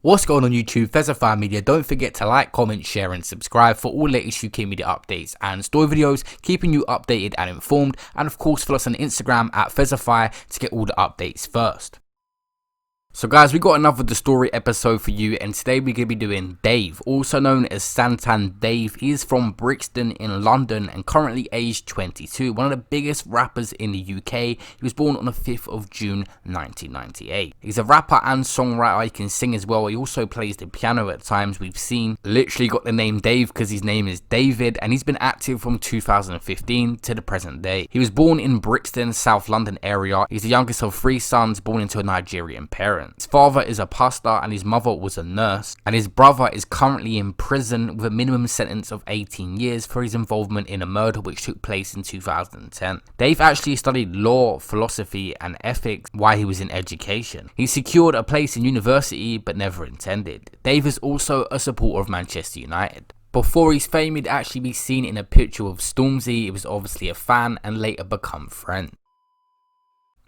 What's going on YouTube, Fesify Media? Don't forget to like, comment, share and subscribe for all latest UK media updates and story videos, keeping you updated and informed, and of course follow us on Instagram at Fesify to get all the updates first. So guys, we got another The Story episode for you, and today we're going to be doing Dave, also known as Santan Dave. He is from Brixton in London and currently aged 22, one of the biggest rappers in the UK. He was born on the 5th of June 1998. He's a rapper and songwriter. He can sing as well. He also plays the piano at times. We've seen literally got the name Dave because his name is David, and he's been active from 2015 to the present day. He was born in Brixton, South London area. He's the youngest of 3 sons born into a Nigerian parent. His father is a pastor and his mother was a nurse, and his brother is currently in prison with a minimum sentence of 18 years for his involvement in a murder which took place in 2010. Dave actually studied law, philosophy and ethics while he was in education. He secured a place in university but never attended. Dave is also a supporter of Manchester United. Before his fame, he'd actually be seen in a picture of Stormzy. He was obviously a fan and later become friends.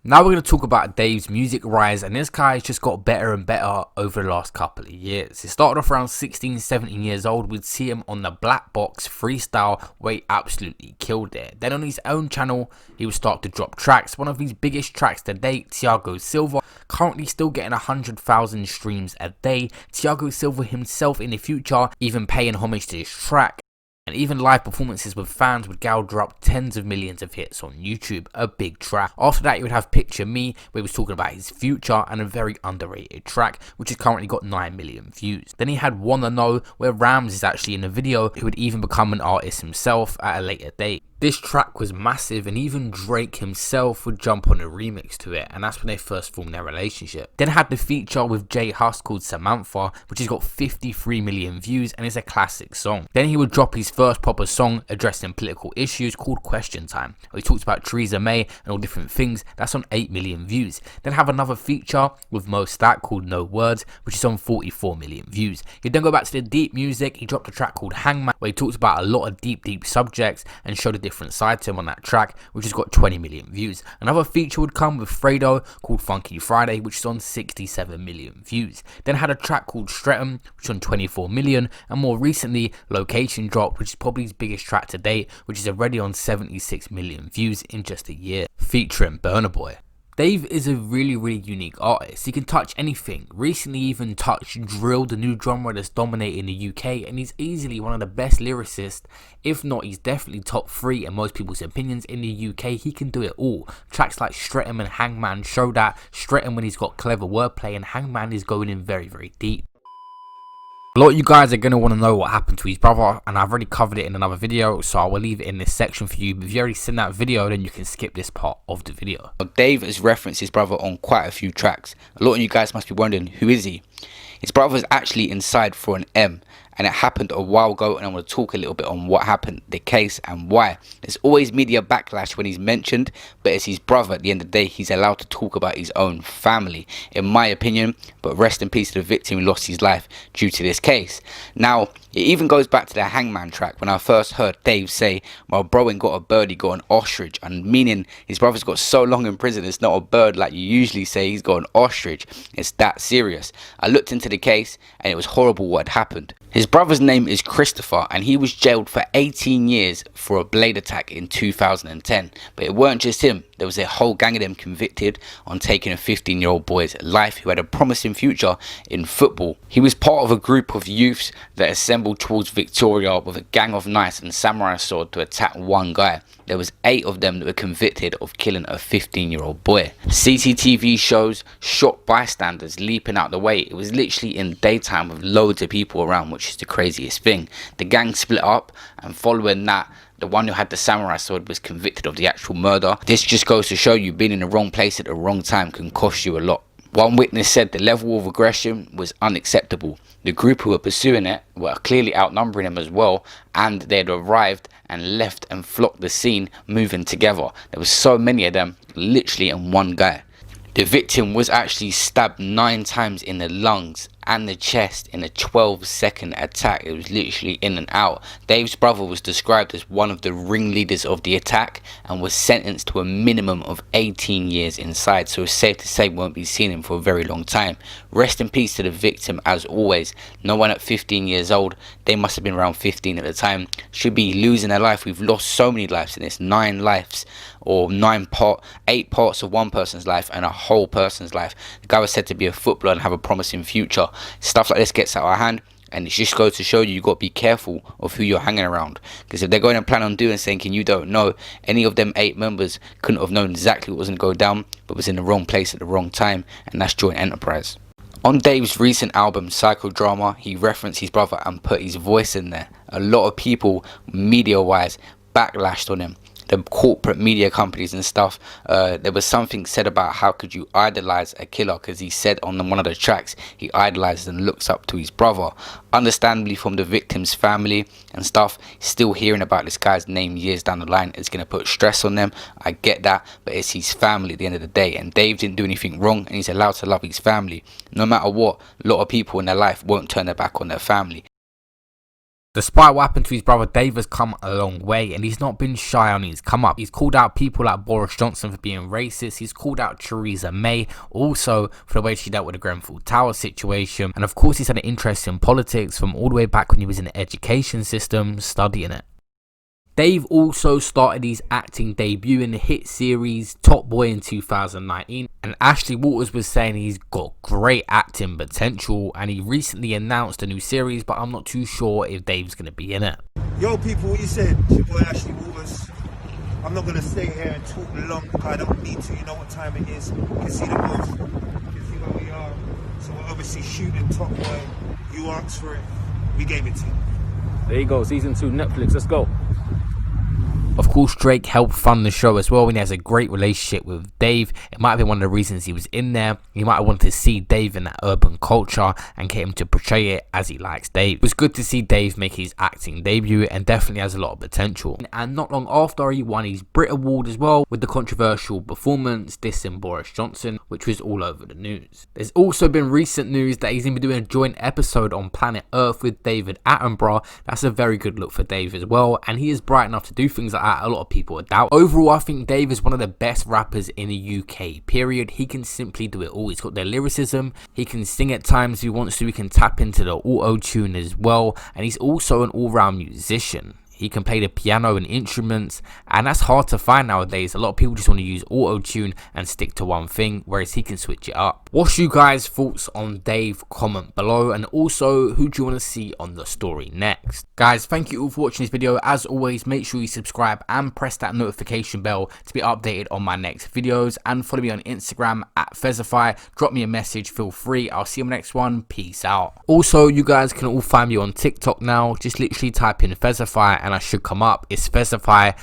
Now we're going to talk about Dave's music rise, and this guy has just got better and better over the last couple of years. He started off around 16, 17 years old. We'd see him on the Black Box freestyle where he absolutely killed it. Then on his own channel, he would start to drop tracks. One of his biggest tracks to date, Thiago Silva, currently still getting 100,000 streams a day. Thiago Silva himself in the future even paying homage to this track. And even live performances with fans would gouge up tens of millions of hits on YouTube, a big track. After that, you would have Picture Me, where he was talking about his future, and a very underrated track, which has currently got 9 million views. Then he had Wanna Know, where Rams is actually in the video, who would even become an artist himself at a later date. This track was massive, and even Drake himself would jump on a remix to it, and that's when they first formed their relationship. Then had the feature with J Hus called Samantha, which has got 53 million views and is a classic song. Then he would drop his first proper song addressing political issues called Question Time, where he talks about Theresa May and all different things. That's on 8 million views. Then have another feature with Mo Stack called No Words, which is on 44 million views. He'd then go back to the deep music. He dropped a track called Hangman, where he talks about a lot of deep subjects and showed a different side to him on that track, which has got 20 million views. Another feature would come with Fredo called Funky Friday, which is on 67 million views. Then had a track called Streatham, which is on 24 million, and more recently Location dropped, which is probably his biggest track to date, which is already on 76 million views in just a year, featuring Burna Boy. Dave is a really unique artist. He can touch anything. Recently even touched drill, the new genre that's dominating the UK, and he's easily one of the best lyricists. If not, he's definitely top 3 in most people's opinions in the UK. He can do it all. Tracks like Streatham and Hangman show that. Streatham when he's got clever wordplay, and Hangman is going in very deep. A lot of you guys are going to want to know what happened to his brother, and I've already covered it in another video, so I will leave it in this section for you. But if you already seen that video, then you can skip this part of the video. Dave has referenced his brother on quite a few tracks. A lot of you guys must be wondering, who is he? His brother is actually inside for an M, and it happened a while ago, and I want to talk a little bit on what happened, the case and why. There's always media backlash when he's mentioned, but it's his brother. At the end of the day, he's allowed to talk about his own family, in my opinion. But rest in peace to the victim who lost his life due to this case. Now, it even goes back to the Hangman track when I first heard Dave say, my bro ain't got a bird, he got an ostrich, and meaning his brother's got so long in prison, it's not a bird like you usually say, he's got an ostrich. It's that serious. I looked into the case and it was horrible what had happened. His brother's name is Christopher, and he was jailed for 18 years for a blade attack in 2010. But it weren't just him. There was a whole gang of them convicted on taking a 15-year-old boy's life who had a promising future in football. He was part of a group of youths that assembled towards Victoria with a gang of knives and samurai sword to attack one guy. There was 8 of them that were convicted of killing a 15-year-old boy. CCTV shows shot bystanders leaping out the way. It was literally in daytime with loads of people around, which is the craziest thing. The gang split up, and following that, the one who had the samurai sword was convicted of the actual murder. This just goes to show you being in the wrong place at the wrong time can cost you a lot. One witness said the level of aggression was unacceptable. The group who were pursuing it were clearly outnumbering him as well, and they had arrived and left and flocked the scene moving together. There was so many of them, literally in one guy. The victim was actually stabbed 9 times in the lungs and the chest in a 12-second attack. It was literally in and out. Dave's brother was described as one of the ringleaders of the attack and was sentenced to a minimum of 18 years inside, so it's safe to say we won't be seeing him for a very long time. Rest in peace to the victim as always. No one at 15 years old, they must have been around 15 at the time, should be losing their life. We've lost so many lives in this, 9 lives, or 8 parts of one person's life and a whole person's life. The guy was said to be a footballer and have a promising future. Stuff like this gets out of hand, and it just goes to show you got to be careful of who you're hanging around, because if they're going to plan on doing something you don't know, any of them 8 members couldn't have known exactly what was going to go down, but was in the wrong place at the wrong time, and that's joint enterprise. On Dave's recent album Psychodrama, he referenced his brother and put his voice in there. A lot of people, media wise, backlashed on him. The corporate media companies and stuff, there was something said about how could you idolize a killer, because he said on one of the tracks he idolizes and looks up to his brother. Understandably, from the victim's family and stuff, still hearing about this guy's name years down the line is going to put stress on them. I get that, but it's his family at the end of the day, and Dave didn't do anything wrong, and he's allowed to love his family. No matter what, a lot of people in their life won't turn their back on their family. Despite what happened to his brother, Dave has come a long way, and he's not been shy on his come up. He's called out people like Boris Johnson for being racist. He's called out Theresa May also for the way she dealt with the Grenfell Tower situation. And of course, he's had an interest in politics from all the way back when he was in the education system studying it. Dave also started his acting debut in the hit series Top Boy in 2019, and Ashley Walters was saying he's got great acting potential, and he recently announced a new series, but I'm not too sure if Dave's going to be in it. Yo people, what you said? It's your boy Ashley Walters. I'm not going to stay here and talk long, I don't need to, you know what time it is. You can see the box, you can see where we are. So we're obviously shooting Top Boy. You asked for it, we gave it to you. There you go, season 2, Netflix, let's go. Of course, Drake helped fund the show as well, and he has a great relationship with Dave. It might have been one of the reasons he was in there. He might have wanted to see Dave in that urban culture and get him to portray it as he likes Dave. It was good to see Dave make his acting debut, and definitely has a lot of potential. And not long after, he won his Brit Award as well with the controversial performance dissing Boris Johnson, which was all over the news. There's also been recent news that he's going to be doing a joint episode on Planet Earth with David Attenborough. That's a very good look for Dave as well, and he is bright enough to do things like a lot of people doubt. Overall, I think Dave is one of the best rappers in the UK, period. He can simply do it all. He's got the lyricism, he can sing at times if he wants to, he can tap into the auto-tune as well, and he's also an all-round musician. He can play the piano and instruments, and that's hard to find nowadays. A lot of people just want to use auto-tune and stick to one thing, whereas he can switch it up. What's you guys' thoughts on Dave? Comment below, and also who do you want to see on the story next? Guys, thank you all for watching this video. As always, make sure you subscribe and press that notification bell to be updated on my next videos, and follow me on Instagram at Fesify. Drop me a message, feel free. I'll see you on the next one. Peace out. Also, you guys can all find me on TikTok now. Just literally type in Fesify and I should come up. It's Fesify./